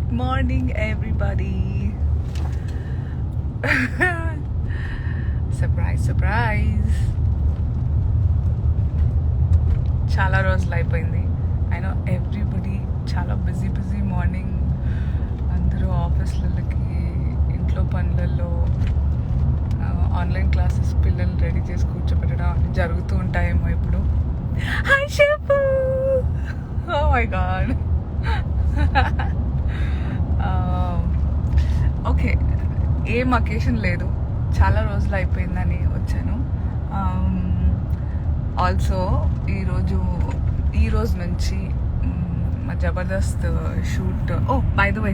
Good morning, everybody. Surprise, surprise. చాలా రోజులు అయిపోయింది. ఐ నో ఎవ్రీబడి చాలా బిజీ మార్నింగ్. అందరూ ఆఫీస్లకి, ఇంట్లో పనులలో, ఆన్లైన్ క్లాసెస్ పిల్లలు రెడీ చేసి కూర్చోబెట్టడం అన్నీ జరుగుతూ ఉంటాయేమో ఇప్పుడు. హాయ్ షేపు. Oh my god. ఓకే, ఏం అకేషన్ లేదు, చాలా రోజులు అయిపోయిందని వచ్చాను. ఆల్సో ఈరోజు నుంచి మా Jabardasth shoot. Oh by the way,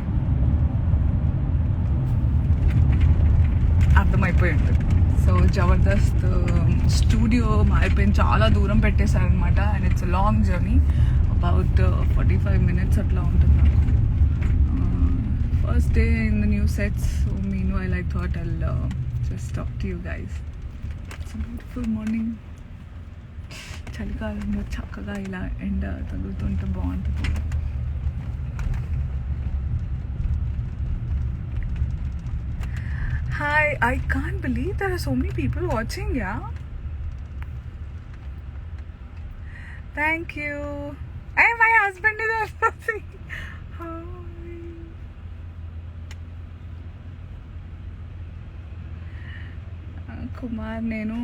అర్థమైపోయి ఉంటుంది. సో జబర్దస్త్ స్టూడియో మారిపోయింది, చాలా దూరం పెట్టేశారనమాట. And it's long journey, about 45 minutes అట్లా ఉంటుంది నాకు. First day in the new sets, so meanwhile I thought I'll just talk to you guys. It's a beautiful morning. చలికాలంలో చక్కగా ఇలా ఎండ తగులుతుంటే బాగుంటుంది. Hi, I can't believe there are so many people watching, yeah? Thank you. Hey, my husband is also saying hi. Kumar, నేను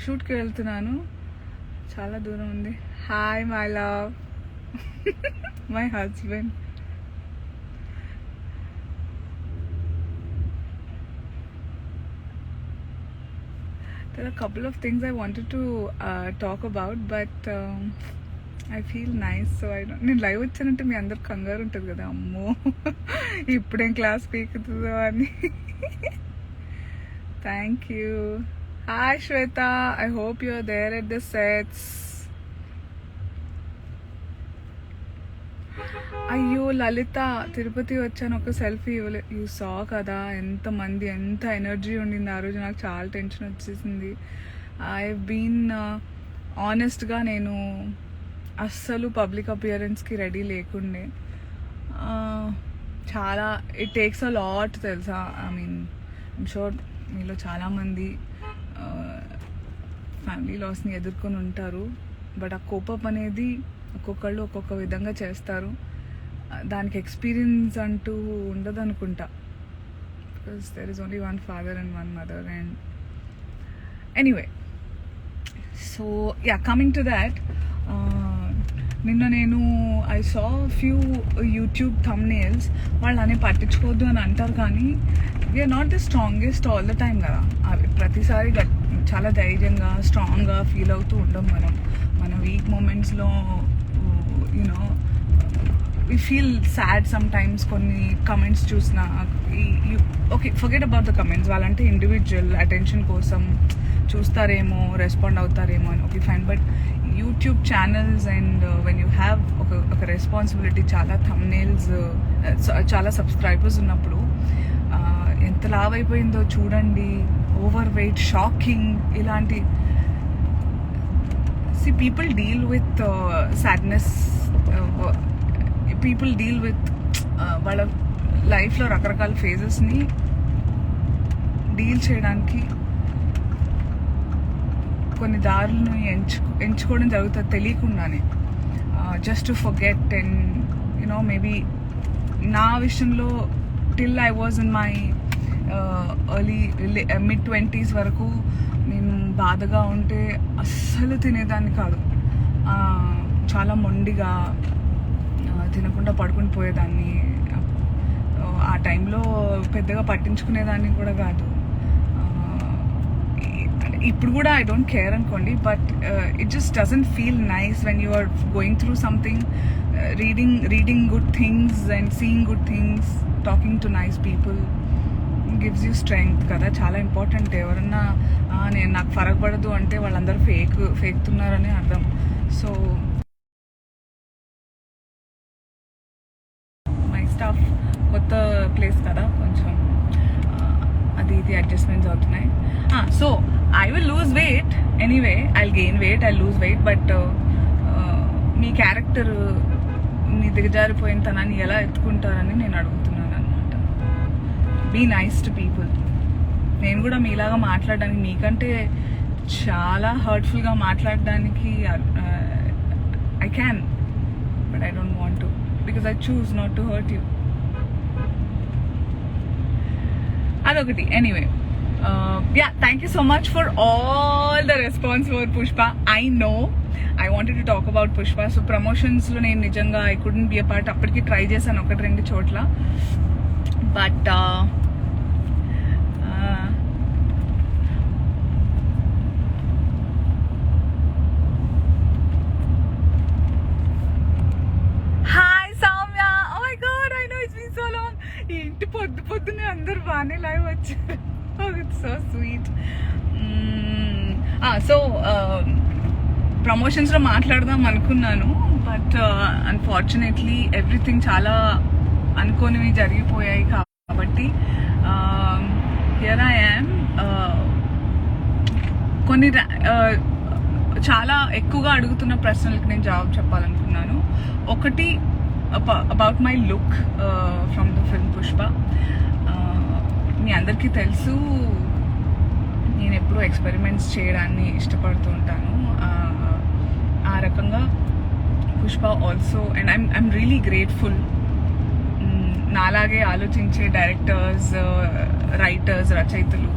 షూట్కి వెళ్తున్నాను, చాలా దూరం ఉంది. Hi my love, my husband. There are a couple of things I wanted to talk about, but I feel nice, so I don't. నేను live వచ్చానంటే మీ అందరు కంగారు ఉంటుంది కదా, అమ్మో ఇప్పుడేం క్లాస్ పీకుతుందో అని. Thank you. Hi Shweta, I hope you're there at the sets. అయ్యో లలిత, తిరుపతి వచ్చాను, ఒక సెల్ఫీ ఇవ్వలే. యూ సా కదా ఎంతమంది, ఎంత ఎనర్జీ ఉండింది ఆ రోజు. నాకు చాలా టెన్షన్ వచ్చేసింది. ఐ బీన్ ఆనెస్ట్గా నేను అస్సలు పబ్లిక్ అపియరెన్స్కి రెడీ లేకుండే. చాలా ఇట్ టేక్స్ అ లాట్ తెలుసా. ఐ మీన్ ఐమ్ షూర్ మీలో చాలామంది ఫ్యామిలీ లాస్ని ఎదుర్కొని ఉంటారు. బట్ ఆ కోపం అనేది ఒక్కొక్కళ్ళు ఒక్కొక్క విధంగా చేస్తారు. దానికి ఎక్స్పీరియన్స్ అంటూ ఉండదు అనుకుంటా, because there is only one father and one mother. And anyway, so yeah, coming to that, నిన్న నేను I saw few YouTube thumbnails. వాళ్ళు అనే పట్టించుకోవద్దు అని అంటారు, కానీ we are not the strongest all the time కదా. అవి ప్రతిసారి చాలా ధైర్యంగా స్ట్రాంగ్గా ఫీల్ అవుతూ ఉండం మనం. మన వీక్ మూమెంట్స్లో you know we feel sad sometimes. కొన్ని కమెంట్స్ చూసిన, okay forget about the comments, వాళ్ళంటే ఇండివిజువల్ అటెన్షన్ కోసం చూస్తారేమో, రెస్పాండ్ అవుతారేమో అని, okay fine. But YouTube channels and when you have ఒక రెస్పాన్సిబిలిటీ, చాలా థంబ్నెయిల్స్, చాలా సబ్స్క్రైబర్స్ ఉన్నప్పుడు ఎంత లావ్ అయిపోయిందో చూడండి. ఓవర్ వెయిట్, షాకింగ్, ఇలాంటి. See, people deal with sadness, people deal with వాళ్ళ లైఫ్లో రకరకాల ఫేజెస్ని డీల్ చేయడానికి కొన్ని దారులను ఎంచుకోవడం జరుగుతుంది తెలియకుండానే, just to forget. And you know maybe నా విషయంలో till I was in my mid-20s వరకు నేను బాధగా ఉంటే అస్సలు తినేదాన్ని కాదు. చాలా మొండిగా తినకుండా పడుకుని పోయేదాన్ని. ఆ టైంలో పెద్దగా పట్టించుకునేదాన్ని కూడా కాదు. ఇప్పుడు కూడా ఐ డోంట్ కేర్ అనుకోండి, but it just doesn't feel nice when you are going through something, reading good things and seeing good things, talking to nice people gives you strength కదా. చాలా ఇంపార్టెంట్. ఎవరన్నా నేను నాకు ఫరక్ పడదు అంటే వాళ్ళందరూ ఫేక్తున్నారని అర్థం. సో మై స్టాఫ్ కొత్త ప్లేస్ కదా, కొంచెం అది ఇది అడ్జస్ట్మెంట్స్ అవుతున్నాయి. So I will lose weight anyway, I gain weight, I lose weight. But మీ క్యారెక్టర్ మీ దిగజారిపోయిన తనాన్ని ఎలా ఎత్తుకుంటారని నేను అడుగుతున్నాను అనమాట. Be nice to people. నేను కూడా మీలాగా మాట్లాడడానికి, మీకంటే చాలా హర్ట్ఫుల్గా మాట్లాడడానికి I can, but I don't want to because I choose not to hurt you. అదొకటి. Anyway, thank you so much for all the response for Pushpa. I know I wanted to talk about Pushpa. So ప్రమోషన్స్లో నేను నిజంగా I couldn't be a part. అప్పటికి try చేశాను 1-2 చోట్ల, but hi Soumya, oh my god, I know it's been so long. ఏంటి పొద్దున్నే అందరు బాగానే లైవ్ వచ్చారు. It's so sweet. సో ప్రమోషన్స్లో మాట్లాడదాం అనుకున్నాను, బట్ అన్ఫార్చునేట్లీ ఎవ్రీథింగ్ చాలా అనుకోనివి జరిగిపోయాయి. కాబట్టి హియర్ ఐ యామ్. కొన్ని చాలా ఎక్కువగా అడుగుతున్న ప్రశ్నలకు నేను జవాబు చెప్పాలనుకున్నాను. ఒకటి, about my look from the film Pushpa. మీ అందరికీ తెలుసు, నేను ఎప్పుడూ ఎక్స్పెరిమెంట్స్ చేయడాన్ని ఇష్టపడుతూ ఉంటాను. ఆ రకంగా Pushpa also, and I'm really grateful. నాలాగే ఆలోచించే డైరెక్టర్స్, రైటర్స్, రచయితలు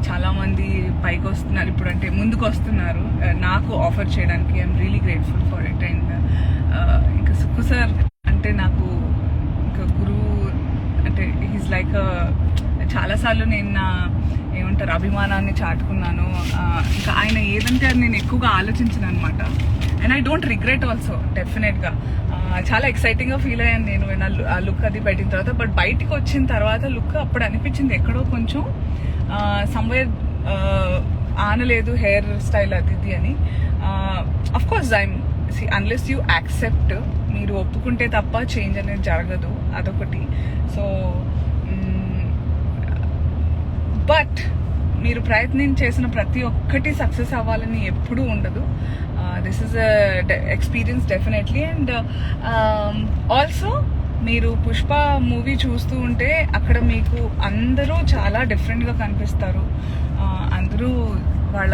చాలామంది పైకి వస్తున్నారు ఇప్పుడు, అంటే ముందుకు వస్తున్నారు నాకు ఆఫర్ చేయడానికి. I'm really grateful for it. And ఇంకా సుక్కు సార్ అంటే నాకు ఇంకా గురువు, అంటే హీస్ లైక్ చాలాసార్లు నేను నా ఏమంటారు అభిమానాన్ని చాటుకున్నాను. ఇంకా ఆయన ఏదంటే అది నేను ఎక్కువగా ఆలోచించను అనమాట. And I don't regret also. డెఫినెట్గా చాలా ఎక్సైటింగ్గా ఫీల్ అయ్యాను నేను ఆ లుక్ అది పెట్టిన తర్వాత. బట్ బయటికి వచ్చిన తర్వాత లుక్ అప్పుడు అనిపించింది ఎక్కడో కొంచెం సమ్వేర్ ఆనలేదు హెయిర్ స్టైల్ అది ఇది అని. Of course unless you accept, మీరు ఒప్పుకుంటే తప్ప చేంజ్ అనేది జరగదు, అదొకటి. సో బట్ మీరు ప్రయత్నం చేసిన ప్రతి ఒక్కటి సక్సెస్ అవ్వాలని ఎప్పుడూ ఉండదు. This is experience definitely. And also మీరు పుష్ప మూవీ చూస్తూ ఉంటే అక్కడ మీకు అందరూ చాలా డిఫరెంట్గా కనిపిస్తారు. అందరూ వాళ్ళ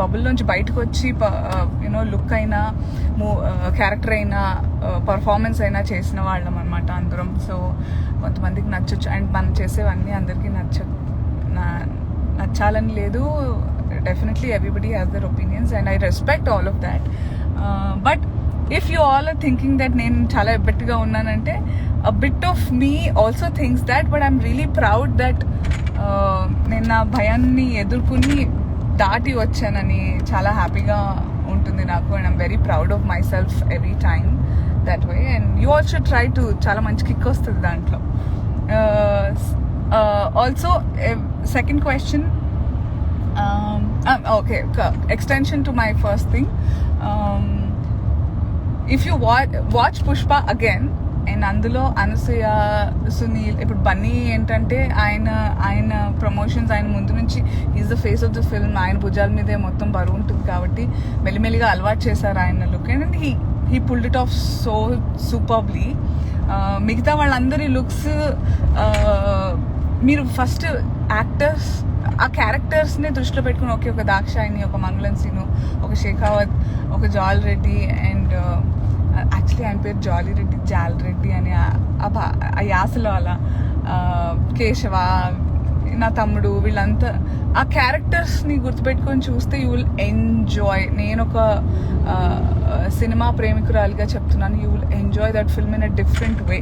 బబుల్లోంచి బయటకు వచ్చి యూనో లుక్ అయినా, క్యారెక్టర్ అయినా, పర్ఫార్మెన్స్ అయినా చేసిన వాళ్ళం అనమాట అందరం. సో కొంతమందికి నచ్చచ్చు, అండ్ మనం చేసేవన్నీ అందరికీ నచ్చాలని లేదు. Definitely everybody has their opinions and I respect all of that. But if you all are thinking that నేను చాలా ఎబ్బెట్టుగా ఉన్నానంటే, a bit of me also thinks that, but I'm really proud that నేను నా భయాన్ని ఎదుర్కొని దాటి వచ్చానని చాలా హ్యాపీగా ఉంటుంది నాకు. And I'm very proud of my self every time that way. And you also try to, చాలా మంచి కిక్ వస్తుంది దాంట్లో. Also second question, okay, extension to my first thing. If you watch Pushpa again, and అందులో అనసూయ, సునీల్, ఇప్పుడు బన్నీ ఏంటంటే ఆయన promotions, ఆయన ముందు నుంచి is the face of the film. ఆయన భుజాల మీదే మొత్తం బరువు ఉంటుంది కాబట్టి మెల్లిమెల్లిగా అలవాటు చేశారు ఆయన look. And he pulled it of so superbly. మిగతా వాళ్ళందరి లుక్స్, మీరు ఫస్ట్ యాక్టర్స్ ఆ క్యారెక్టర్స్ని దృష్టిలో పెట్టుకుని, ఓకే, ఒక దాక్షాయిని, ఒక మంగళం సీను, ఒక షేఖావత్, ఒక జాల్ రెడ్డి, అండ్ యాక్చువల్లీ ఆయన పేరు జాలీ రెడ్డి, జాల్ రెడ్డి అని ఆ యాసలో అలా, కేశవ, నా తమ్ముడు, వీళ్ళంతా ఆ క్యారెక్టర్స్ని గుర్తుపెట్టుకొని చూస్తే యూ విల్ ఎంజాయ్. నేను ఒక సినిమా ప్రేమికురాలిగా చెప్తున్నాను, you will enjoy that film in a different way.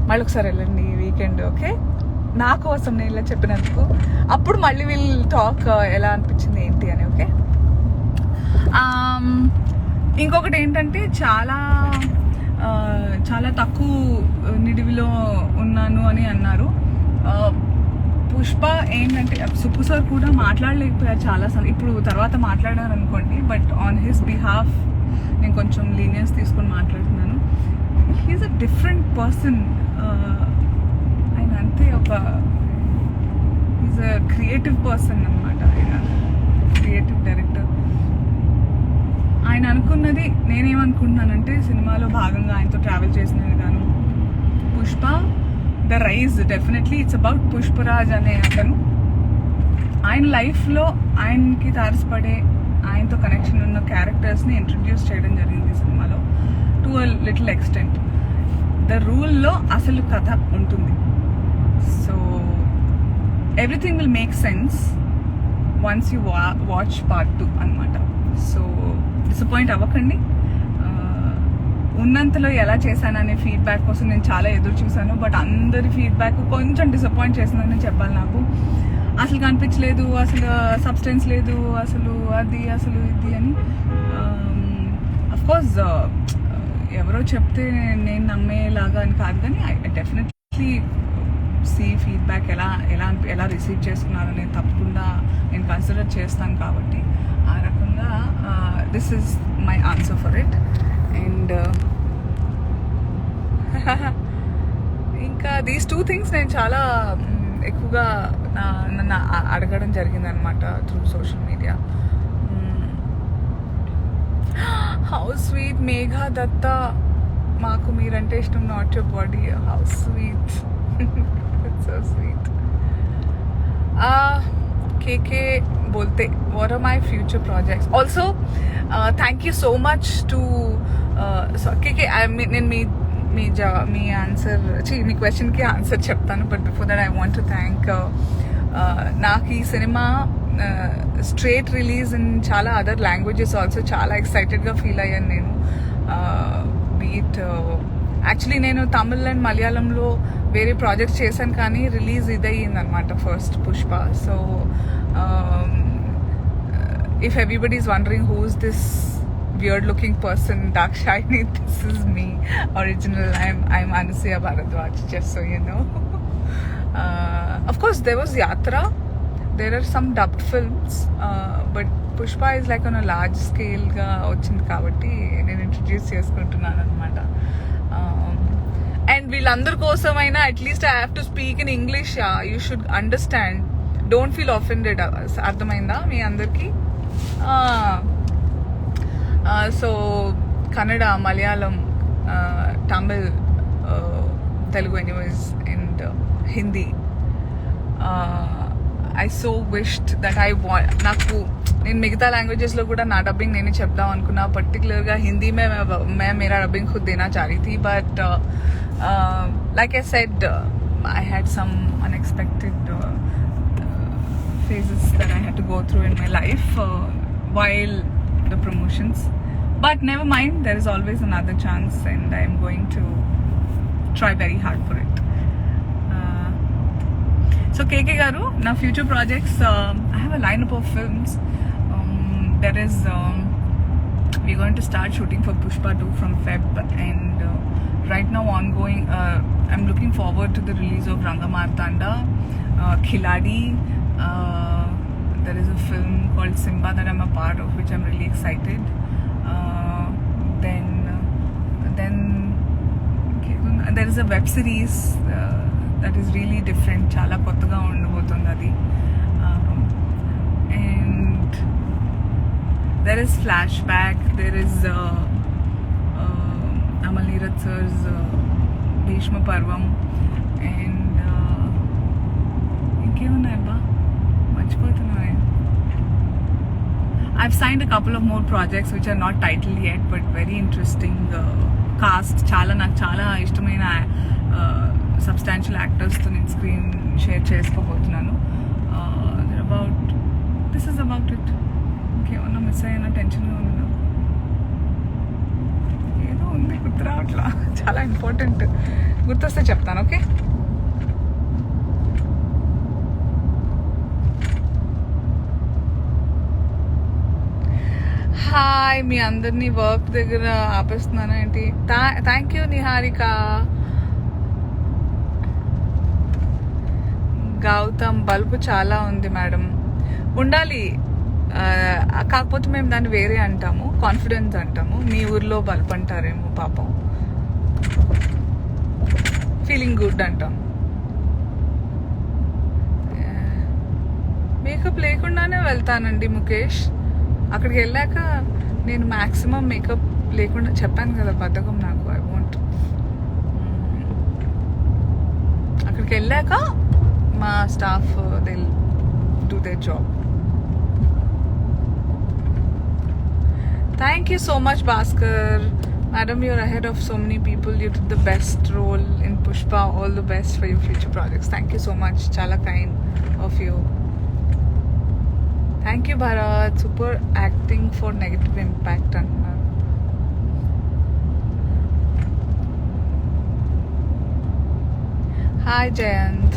మళ్ళీ ఒకసారి వెళ్ళండి ఈ వీకెండ్, ఓకే, నా కోసం నేను ఇలా చెప్పినందుకు. అప్పుడు మళ్ళీ విల్ టాక్ ఎలా అనిపించింది ఏంటి అని, ఓకే. ఇంకొకటి ఏంటంటే, చాలా తక్కువ నిడివిలో ఉన్నాను అని అన్నారు. పుష్ప ఏంటంటే, సుప్పు సార్ కూడా మాట్లాడలేకపోయారు చాలాసార్లు. ఇప్పుడు తర్వాత మాట్లాడారు అనుకోండి, బట్ ఆన్ హిస్ బిహాఫ్ నేను కొంచెం లీనియన్స్ తీసుకొని మాట్లాడుతున్నాను. He's a different person. ఆయన అంతే ఈజ్ అ క్రియేటివ్ పర్సన్ అనమాట. ఆయన క్రియేటివ్ డైరెక్టర్. ఆయన అనుకున్నది నేనేమనుకుంటున్నానంటే సినిమాలో భాగంగా ఆయనతో ట్రావెల్ చేసినది గాను Pushpa the rise definitely it's about Pushparaj అనే అతను ఆయన లైఫ్లో ఆయనకి తారసపడే ఆయనతో కనెక్షన్ ఉన్న క్యారెక్టర్స్ని ఇంట్రడ్యూస్ చేయడం జరిగింది సినిమాలో to a little extent. The రూల్లో అసలు కథ ఉంటుంది. So everything will make sense once you watch part 2 అనమాట. సో డిసప్పాయింట్ అవ్వకండి. ఉన్నంతలో ఎలా చేశాననే ఫీడ్బ్యాక్ కోసం నేను చాలా ఎదురు చూశాను. బట్ అందరి ఫీడ్బ్యాక్ కొంచెం డిసప్పాయింట్ చేసిందని చెప్పాలి. నాకు అసలు కనిపించలేదు, అసలు సబ్స్టెన్స్ లేదు, అసలు అది అసలు ఇది అని. అఫ్కోర్స్ ఎవరో చెప్తే నేను నమ్మేలాగా అని కాదు, కానీ ఐ డెఫినెట్లీ సీ ఫీడ్బ్యాక్ ఎలా రిసీవ్ చేసుకున్నారో నేను తప్పకుండా నేను కన్సిడర్ చేస్తాను. కాబట్టి ఆ రకంగా this is my answer for it. And ఇంకా దీస్ 2 థింగ్స్ నేను చాలా ఎక్కువగా నన్ను అడగడం జరిగిందనమాట through social media. How sweet Megha Datta, మాకు మీరంటే ఇష్టం, not your body. How sweet, so sweet. KK बोलते what are my future projects. Also thank you so much to కేకే. నేను మీ ఆన్సర్ మీ క్వశ్చన్కి ఆన్సర్ చెప్తాను. But before that I want to thank నాకు ఈ cinema straight release in చాలా other languages also చాలా ఎక్సైటెడ్గా feel అయ్యాను నేను. బీట్ యాక్చువల్లీ నేను తమిళ్ అండ్ మలయాళంలో వేరే ప్రాజెక్ట్స్ చేశాను, కానీ రిలీజ్ ఇదయ్యిందనమాట first Pushpa. So if everybody is wondering who's this weird looking person, Dakshayani, this is me, original. I'm Anusuya Bharadwaj, just so you know. Of course there was Yatra, there are some dubbed films, but Pushpa is like on a large scale ga ochindi kabatti nenu introduce chestunnaanu anamata. And వీళ్ళందరి కోసమైనా at least I have to speak in English. You should understand, don't feel offended. అర్థమైందా మీ అందరికీ? So Kannada, Malayalam, Tamil, Telugu anyways and Hindi. I so wished that నాకు నేను మిగతా లాంగ్వేజెస్లో కూడా నా డబ్బింగ్ నేను చెప్దాం అనుకున్నా. పర్టికులర్గా హిందీ మే మేరా డబ్బింగ్ ఖుద్ దేనా చాహీ థీ. But like I said, I had some unexpected phases that I had to go through in my life while the promotions. But never mind, there is always another chance and I am going to try very hard for it. So KK garu, now future projects, I have a lineup of films. There is we're going to start shooting for Pushpa 2 from Feb, and right now ongoing, I'm looking forward to the release of Rangamartanda, Khiladi. There is a film called Simba that I'm a part of, which I'm really excited. Then there is a web series that is really different, chala kottaga undabotundi adi. And there is Flashback, there is Amal Neeraj sir's Bhishma Parvam, and inkemunnayabba marchipothunna. I've signed a couple of more projects which are not titled yet, but very interesting cast. నాకు చాలా ఇష్టమైన substantial యాక్టర్స్తో నేను screen share చేసుకోబోతున్నాను. This is about it. ఇంకేమన్నా miss అయినా టెన్షన్గా ఉంది నాకు. ఏదో ఉంది, గుర్తు రావట్లా. చాలా ఇంపార్టెంట్, గుర్తొస్తే చెప్తాను. Okay, hi. మీ అందరినీ వర్క్ దగ్గర ఆపేస్తున్నాను ఏంటి? Thank you Niharika. Gautam, bulb చాలా ఉంది మేడం. ఉండాలి, కాకపోతే మేము దాన్ని వేరే అంటాము, కాన్ఫిడెన్స్ అంటాము. మీ ఊర్లో బల్బు అంటారేమో పాపం. ఫీలింగ్ గుడ్ అంటాం. మేకప్ లేకుండానే వెళ్తానండి ముఖేష్. అక్కడికి వెళ్ళాక నేను మ్యాక్సిమం మేకప్ లేకుండా, చెప్పాను కదా బద్ధకం నాకు. ఐ వాంట్ అక్కడికి వెళ్ళాక మా staff they do their job. Thank you so much, Bhaskar. Madam, you're ahead of so many people. You did the best role in Pushpa. All the best for your future projects. Thank you so much. Chala kind of you. Thank you, Bharat. Super acting for negative impact. Hi, Jayant.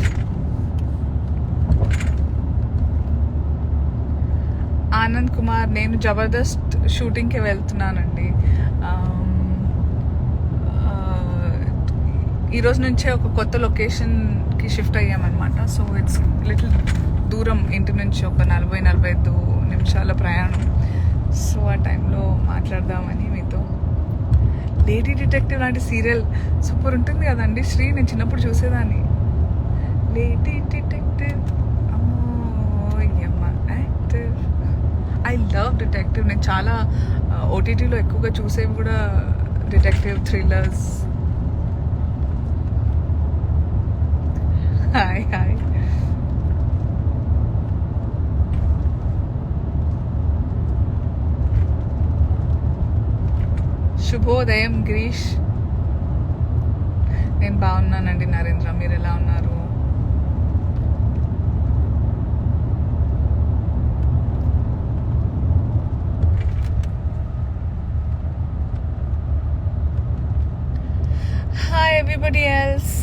Anand Kumar, నేను జబర్దస్త్ షూటింగ్కి వెళ్తున్నానండి. ఈరోజు నుంచే ఒక కొత్త లొకేషన్కి shift అయ్యామన్నమాట. So it's little దూరం ఇంటి నుంచి, ఒక 40-45 నిమిషాల ప్రయాణం. సో ఆ టైంలో మాట్లాడదామని మీతో. లేడీ డిటెక్టివ్ లాంటి సీరియల్ సూపర్ ఉంటుంది కదండి శ్రీ, నేను చిన్నప్పుడు చూసేదాన్ని. Lady detective, active. I love detective. నేను చాలా ఓటీటీలో ఎక్కువగా చూసేవి కూడా డిటెక్టివ్ థ్రిల్లర్స్. Hi hi. శుభోదయం గిరీష్. నేను బాగున్నానండి నరేంద్ర, మీరు ఎలా ఉన్నారు? Hi everybody else.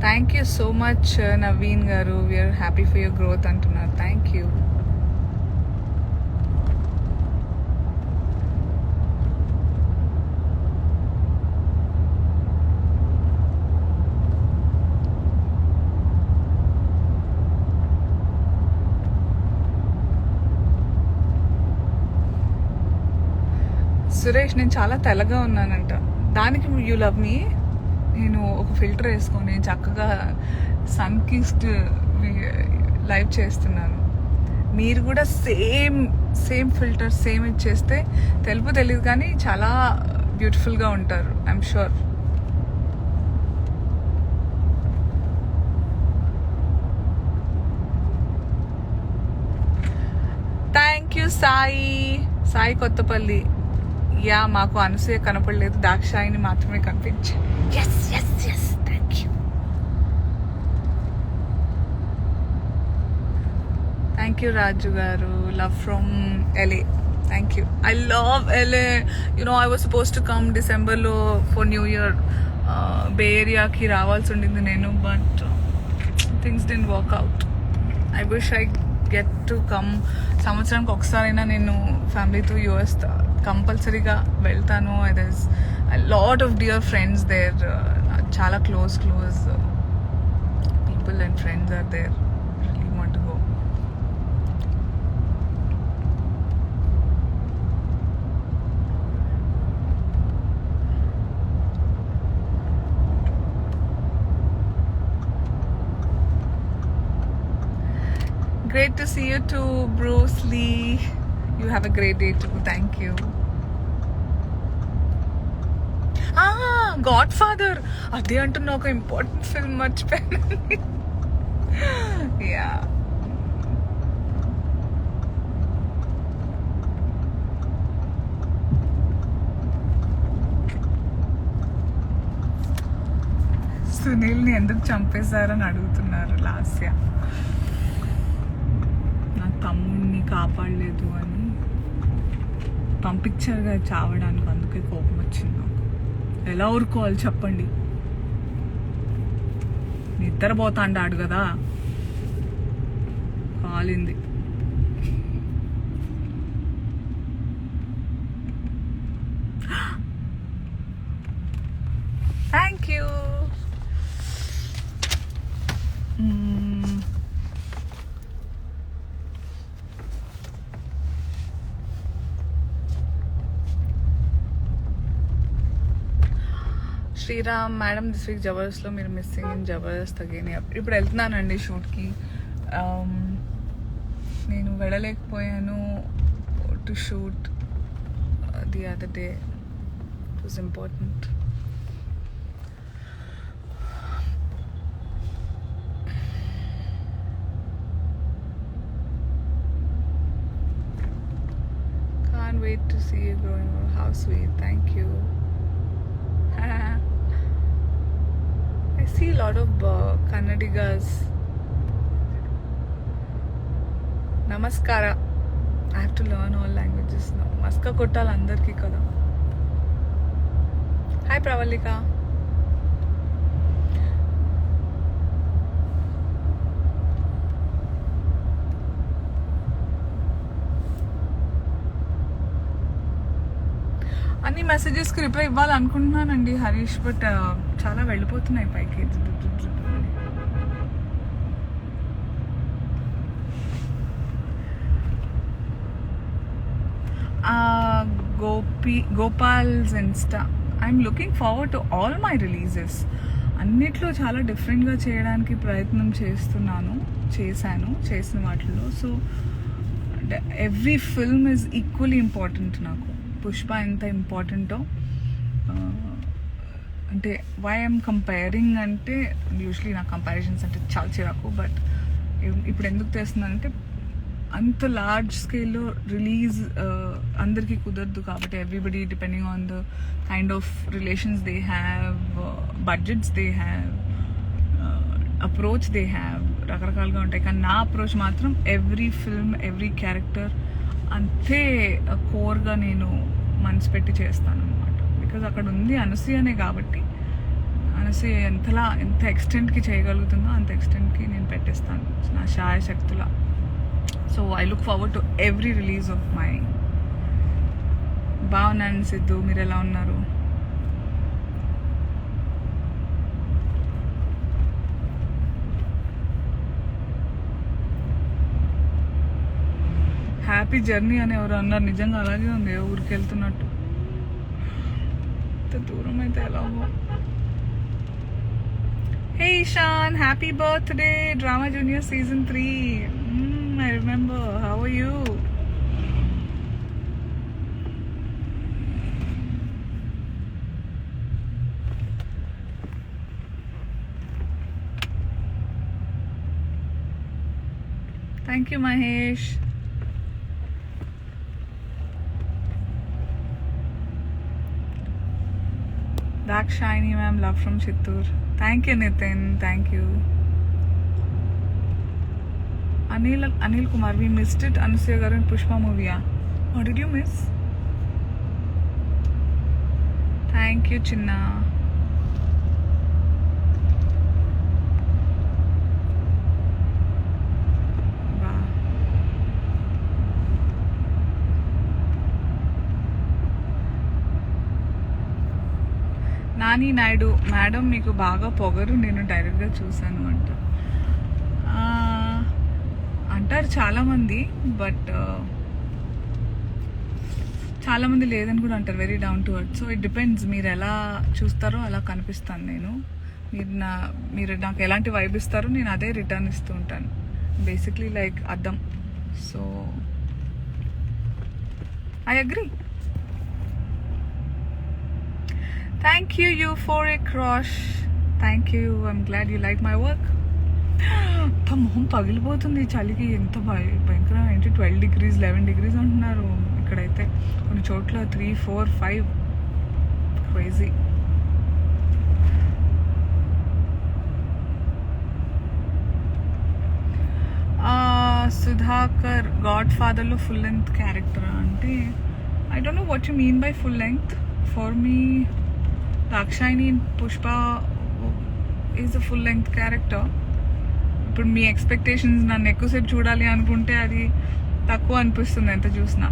Thank you so much Naveen garu. We are happy for your growth అంటున్నారు. Thank you. సురేష్, నేను చాలా తెల్లగా ఉన్నానంట. దానికి యూ లవ్ మీ. నేను ఒక ఫిల్టర్ వేసుకొని చక్కగా సన్ కిస్డ్ లైవ్ చేస్తున్నాను. మీరు కూడా సేమ్ ఫిల్టర్ సేమ్ ఇచ్చేస్తే తెలుపు తెలియదు కానీ చాలా బ్యూటిఫుల్గా ఉంటారు, I'm sure. Thank you Sai Kothapalli. Yeah, మాకు అనసూయ కనపడలేదు, దాక్షాయిని మాత్రమే కనిపించాయి. Yes yes yes, thank you. Thank you Raju garu. Love from LA. Thank you. I love LA. I was supposed to come డిసెంబర్లో ఫర్ న్యూ ఇయర్. బే ఏరియాకి రావాల్సి ఉండింది నేను, but things didn't work out. I wish I get to come. సంవత్సరానికి ఒకసారైనా నేను ఫ్యామిలీతో US కంపల్సరీగా వెళ్తాను. There is a lot of dear friends there. చాలా close people and friends are there. Really want to go. Great to see you too, Bruce Lee. You have a great day too. Thank you. Godfather. అదే అంటున్నా, ఒక important film మర్చిపోయాను. Yeah, సునీల్ని ఎందుకు చంపేశారని అడుగుతున్నారు లాస్య. నా తమ్ముడిని కాపాడలేదు అని పంపించారు కదా చావడానికి, అందుకే కోపం వచ్చింది నాకు. ఎలా ఊరుకోవాలి చెప్పండి? నిద్రపోతా అంటాడు కదా, కాలింది. Thank you. Sriram madam, this week జబర్దస్త్లో మీరు మిస్సింగ్ ఇన్ జబర్దస్త్ అగైన్. ఇప్పుడు వెళ్తున్నానండి షూట్కి. నేను వెళ్ళలేకపోయాను to shoot the other day. It was important. Can't wait to see you growing up. How sweet. Thank you. I see a lot of Kannadigas. Namaskara. I have to learn all languages now. Maska kottala andarki kada. Hi Pravalika. అన్ని మెసేజెస్కి reply ఇవ్వాలనుకుంటున్నానండి Harish, but చాలా వెళ్ళిపోతున్నాయి పైకి. Gopal's Insta. I'm looking forward to all my releases. అన్నిట్లో చాలా డిఫరెంట్గా చేయడానికి ప్రయత్నం చేసిన వాటిల్లో. So every film is equally important నాకు. పుష్ప ఎంత ఇంపార్టెంటో, అంటే వై ఐఎమ్ కంపేరింగ్ అంటే యూజువలీ నాకు కంపారిజన్స్ అంటే చాలా చిరాకు, బట్ ఇప్పుడు ఎందుకు తెస్తున్నానంటే అంత లార్జ్ స్కేల్లో రిలీజ్ అందరికీ కుదరదు కాబట్టి everybody depending on the kind of relations they have, budgets they have, approach they have, రకరకాలుగా ఉంటాయి. కానీ నా అప్రోచ్ మాత్రం ఎవ్రీ ఫిల్మ్ ఎవ్రీ క్యారెక్టర్ అంతే కోర్గా నేను మనసు పెట్టి చేస్తాను అనమాట. బికాజ్ అక్కడ ఉంది అనసూయనే కాబట్టి అనసూయ ఎంత ఎక్స్టెంట్కి చేయగలుగుతుందో అంత ఎక్స్టెంట్కి నేను పెట్టేస్తాను నా శాయశక్తులా. So I look forward to every release of my. బాగున్నాను సిద్ధు, మీరు ఎలా ఉన్నారు? హ్యాపీ జర్నీ అని ఎవరు అన్నారు, నిజంగా అలాగే ఉంది, ఊరికి వెళ్తున్నట్టు. ఇంత దూరం అయితే ఎలాగో. Hey Ishaan, happy birthday, drama junior season 3. I remember. How are you? Thank you, Mahesh. Dakshini ma'am, love from Chittoor. Thank you, Nitin. Thank you. Anil Kumar, we missed it. Anusuya garu in Pushpa movie. What did you miss? Thank you, Chinna. Wow. Nani Naidu, madam, meeku baga pogaru, nenu direct ga చూసాను అంట అంటారు చాలామంది, but చాలామంది లేదని కూడా అంటారు. Very down to earth. So it depends, మీరు ఎలా చూస్తారో అలా కనిపిస్తాను నేను. మీరు నాకు ఎలాంటి వైబ్ ఇస్తారో నేను అదే రిటర్న్ ఇస్తూ ఉంటాను. బేసిక్లీ లైక్ అద్దం. So I agree. Thank you Euphoric Rosh. Thank you. I'm glad you like my work. మొహం పగిలిపోతుంది చలికి. ఎంత భయంకరం ఏంటి, 12 degrees 11 degrees అంటున్నారు ఇక్కడైతే. కొన్ని చోట్ల 3, 4, 5. క్రేజీ. సుధాకర్, గాడ్ ఫాదర్లో ఫుల్ లెంగ్త్ క్యారెక్టర్ అంటే I don't know what you mean by full length. For me Dakshayani in Pushpa is a full length character. ఇప్పుడు మీ ఎక్స్పెక్టేషన్స్ నన్ను ఎక్కువసేపు చూడాలి అనుకుంటే అది తక్కువ అనిపిస్తుంది ఎంత చూసినా.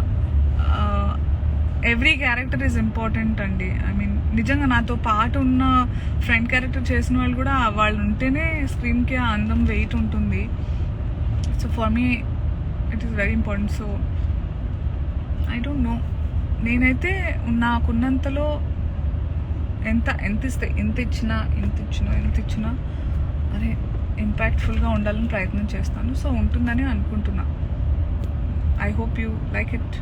ఎవ్రీ క్యారెక్టర్ ఈజ్ ఇంపార్టెంట్ అండి. ఐ మీన్ నిజంగా నాతో పాటు ఉన్న ఫ్రెండ్ క్యారెక్టర్ చేసిన వాళ్ళు కూడా వాళ్ళు ఉంటేనే స్క్రీన్కి ఆ అందం వెయిట్ ఉంటుంది. So for me it is very important. So I don't no, నేనైతే నాకున్నంతలో ఎంత ఇచ్చినా అరే ఇంపాక్ట్ఫుల్గా ఉండాలని ప్రయత్నం చేస్తాను. సో ఉంటుందని అనుకుంటున్నా. I hope you like it.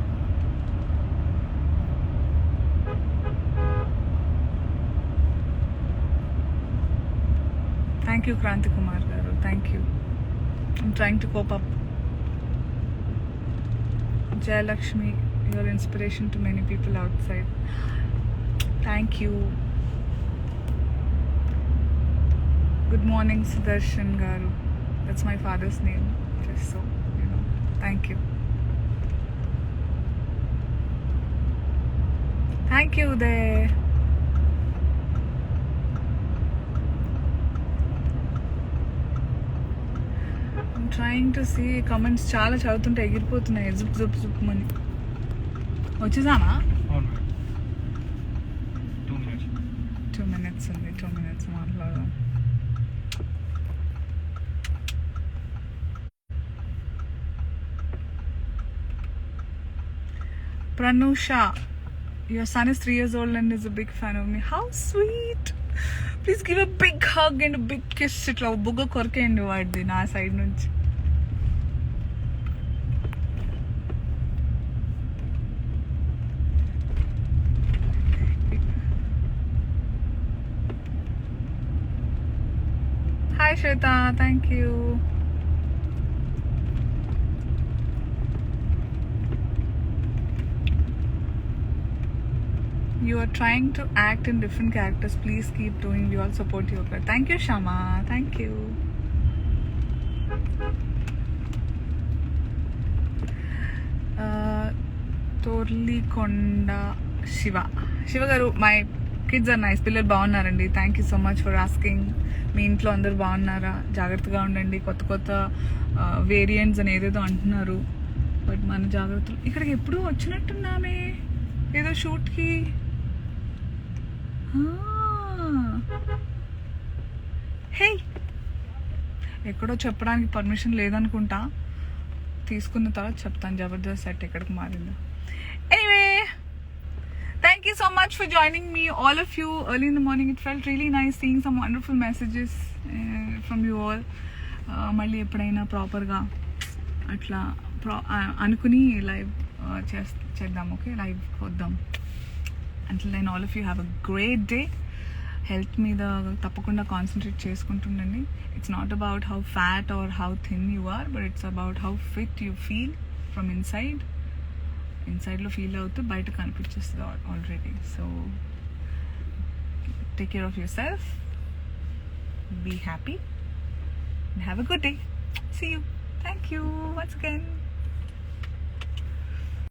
Thank you Kranthi Kumar garu, thank you. I'm trying to cope up. Jayalakshmi, your inspiration to many people outside. Thank you. Good morning Sudarshan garu, that's my father's name, just so you know. Thank you. Thank you Uday. Trying to see comments, చాలా చదువుతుంటే ఎగిరిపోతున్నాయి జుప్ జుప్ జుప్ అని. వచ్చేసానా? 2 minutes ఉంది, 2 minutes మాట్లాడదాం. Pranusha, your son is 3 years old and is a big fan of me. How sweet. Please give a big hug and a big kiss. ఇట్లా బుగ్గ కొరికేయండి వాడిది నా side నుంచి. Hi Shweta, thank you. You are trying to act in different characters. Please keep doing. We all support you. Thank you, Shama. Thank you. Torli Konda Shiva. Shiva garu, my kids are nice. పిల్లలు బాగున్నారండి. Thank you so much for asking. మీ ఇంట్లో అందరు బాగున్నారా? జాగ్రత్తగా ఉండండి. కొత్త కొత్త వేరియంట్స్ అని ఏదేదో అంటున్నారు, బట్ మన జాగ్రత్తలు. ఇక్కడికి ఎప్పుడూ వచ్చినట్టున్నామే ఏదో షూట్కి. హే, ఎక్కడో చెప్పడానికి పర్మిషన్ లేదనుకుంటా. తీసుకున్న తర్వాత చెప్తాను జబర్దస్త్ సెట్ ఎక్కడికి మారిందో. Anyway, thank you so much for joining me, all of you, early in the morning. It felt really nice seeing some wonderful messages from you all. మళ్ళీ ఎప్పుడైనా ప్రాపర్గా అట్లా అనుకుని లైవ్ చేద్దాం. ఓకే, లైవ్ వద్దాం. Until then, all of you have a great day. Health మీద తప్పకుండా concentrate చేసుకుంటుండండి. It's not about how fat or how thin you are, but it's about how fit you feel from ఇన్సైడ్లో feel అవుతూ బయట కనిపించేస్తుంది already. So take care of yourself, be happy, and have a good day. See you. Thank you once again.